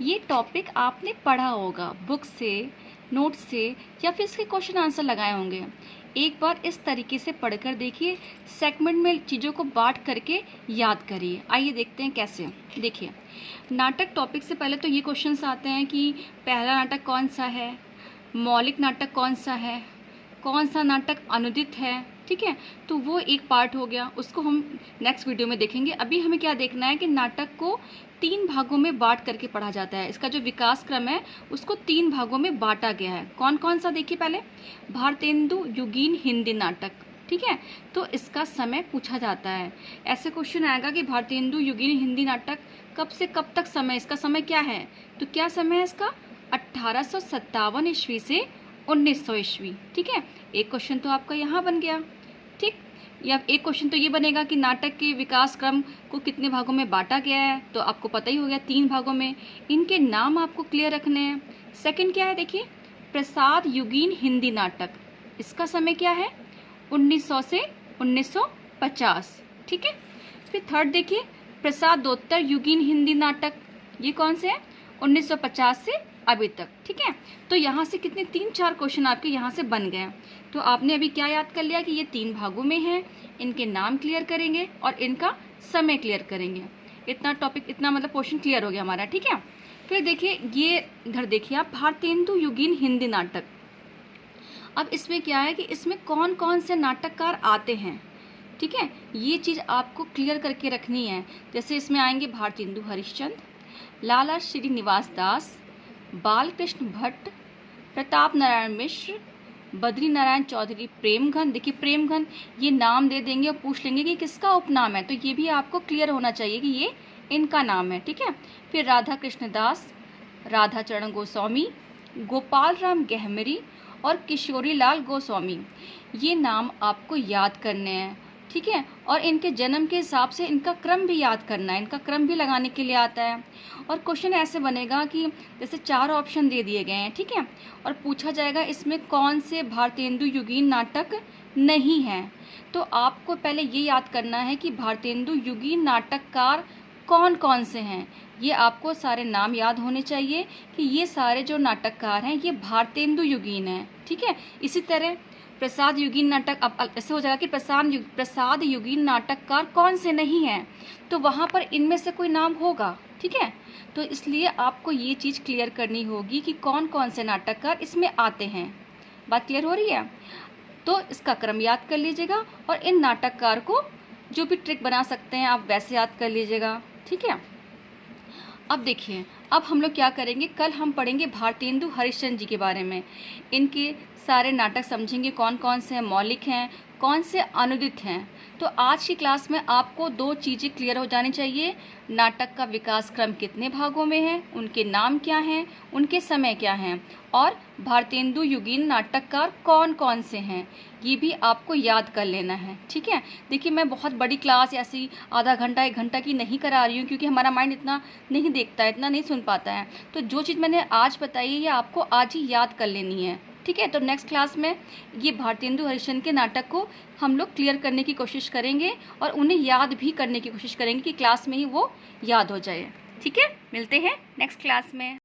ये टॉपिक आपने पढ़ा होगा बुक से, नोट से, या फिर इसके क्वेश्चन आंसर लगाए होंगे। एक बार इस तरीके से पढ़कर देखिए, सेगमेंट में चीज़ों को बांट करके याद करिए। आइए देखते हैं कैसे। देखिए, नाटक टॉपिक से पहले तो ये क्वेश्चंस आते हैं कि पहला नाटक कौन सा है, मौलिक नाटक कौन सा है, कौन सा नाटक अनुदित है। ठीक है, तो वो एक पार्ट हो गया, उसको हम नेक्स्ट वीडियो में देखेंगे। अभी हमें क्या देखना है कि नाटक को 3 भागों में बांट करके पढ़ा जाता है। इसका जो विकास क्रम है उसको 3 भागों में बांटा गया है। कौन कौन सा देखिए पहले, भारतेंदु युगीन हिंदी नाटक। ठीक है, तो इसका समय पूछा जाता है। ऐसे क्वेश्चन आएगा कि भारतेंदु युगीन हिंदी नाटक कब से कब तक समय, इसका समय क्या है। तो क्या समय है इसका, 1857 ईस्वी से 1900 ईस्वी। ठीक है, एक क्वेश्चन तो आपका यहाँ बन गया। ठीक, या एक क्वेश्चन तो ये बनेगा कि नाटक के विकास क्रम को कितने भागों में बांटा गया है, तो आपको पता ही हो गया 3 भागों में। इनके नाम आपको क्लियर रखने हैं। सेकंड क्या है, देखिए प्रसाद युगीन हिंदी नाटक, इसका समय क्या है, 1900 से 1950। ठीक है, फिर थर्ड देखिए प्रसादोत्तर युगीन हिंदी नाटक, ये कौन से है, 1950 से अभी तक। ठीक है, तो यहाँ से कितने 3-4 क्वेश्चन आपके यहाँ से बन गए। तो आपने अभी क्या याद कर लिया कि ये 3 भागों में है, इनके नाम क्लियर करेंगे और इनका समय क्लियर करेंगे। इतना टॉपिक, इतना मतलब क्वेश्चन क्लियर हो गया हमारा। ठीक है, फिर देखिए ये इधर देखिए आप, भारतेंदु युगीन हिंदी नाटक। अब इसमें क्या है कि इसमें कौन कौन से नाटककार आते हैं। ठीक है, ये चीज़ आपको क्लियर करके रखनी है। जैसे इसमें आएंगे भारतेंदु हरिश्चंद्र, लाला श्रीनिवास दास, बालकृष्ण भट्ट, प्रताप नारायण मिश्र, बद्री नारायण चौधरी, प्रेमघन। देखिए प्रेमघन ये नाम दे देंगे और पूछ लेंगे कि किसका उपनाम है, तो ये भी आपको क्लियर होना चाहिए कि ये इनका नाम है। ठीक है, फिर राधा कृष्ण दास, राधा चरण गोस्वामी, गोपाल राम गहमरी और किशोरी लाल गोस्वामी, ये नाम आपको याद करने हैं। ठीक है, और इनके जन्म के हिसाब से इनका क्रम भी याद करना है, इनका क्रम भी लगाने के लिए आता है। और क्वेश्चन ऐसे बनेगा कि जैसे 4 ऑप्शन दे दिए गए हैं। ठीक है, और पूछा जाएगा इसमें कौन से भारतेंदु युगीन नाटक नहीं हैं। तो आपको पहले ये याद करना है कि भारतेंदु युगीन नाटककार कौन कौन से हैं। ये आपको सारे नाम याद होने चाहिए कि ये सारे जो नाटककार हैं ये भारतेंदु युगीन हैं। ठीक है, इसी तरह प्रसाद युगीन नाटक, अब ऐसे हो जाएगा कि प्रसाद युगीन नाटककार कौन से नहीं हैं, तो वहाँ पर इनमें से कोई नाम होगा। ठीक है, तो इसलिए आपको ये चीज़ क्लियर करनी होगी कि कौन कौन से नाटककार इसमें आते हैं। बात क्लियर हो रही है, तो इसका क्रम याद कर लीजिएगा और इन नाटककार को जो भी ट्रिक बना सकते हैं आप वैसे याद कर लीजिएगा। ठीक है, अब देखिए, अब हम लोग क्या करेंगे, कल हम पढ़ेंगे भारतेंदु हरिश्चंद्र जी के बारे में। इनके सारे नाटक समझेंगे, कौन कौन से मौलिक हैं, कौन से अनुदित हैं। तो आज की क्लास में आपको 2 चीज़ें क्लियर हो जानी चाहिए, नाटक का विकास क्रम कितने भागों में है, उनके नाम क्या हैं, उनके समय क्या हैं, और भारतेंदु युगीन नाटककार कौन कौन से हैं, ये भी आपको याद कर लेना है। ठीक है, देखिए मैं बहुत बड़ी क्लास ऐसी आधा घंटा 1 घंटा की नहीं करा रही हूँ, क्योंकि हमारा माइंड इतना नहीं देखता है, इतना नहीं सुन पाता है। तो जो चीज़ मैंने आज बताई है ये आपको आज ही याद कर लेनी है। ठीक है, तो नेक्स्ट क्लास में ये भारतेंदु हरिश्चंद्र के नाटक को हम लोग क्लियर करने की कोशिश करेंगे और उन्हें याद भी करने की कोशिश करेंगे कि क्लास में ही वो याद हो जाए। ठीक है, मिलते हैं नेक्स्ट क्लास में।